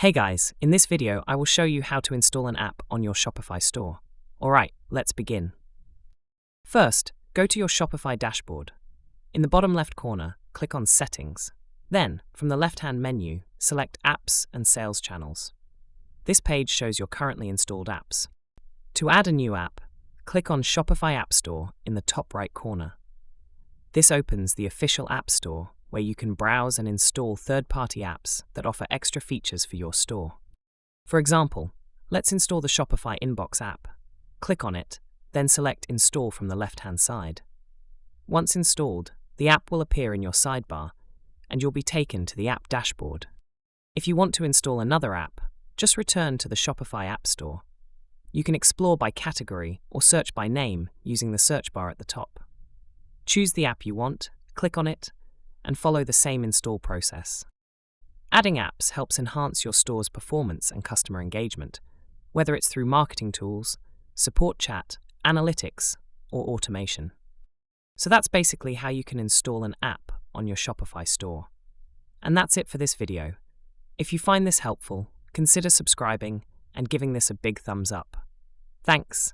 Hey guys, in this video I will show you how to install an app on your Shopify store. Alright, let's begin. First, go to your Shopify dashboard. In the bottom left corner, click on Settings. Then, from the left-hand menu, select Apps and Sales Channels. This page shows your currently installed apps. To add a new app, click on Shopify App Store in the top right corner. This opens the official App Store, where you can browse and install third-party apps that offer extra features for your store. For example, let's install the Shopify Inbox app. Click on it, then select Install from the left-hand side. Once installed, the app will appear in your sidebar, and you'll be taken to the app dashboard. If you want to install another app, just return to the Shopify App Store. You can explore by category or search by name using the search bar at the top. Choose the app you want, click on it, and follow the same install process. Adding apps helps enhance your store's performance and customer engagement, whether it's through marketing tools, support chat, analytics, or automation. So that's basically how you can install an app on your Shopify store. And that's it for this video. If you find this helpful, consider subscribing and giving this a big thumbs up. Thanks.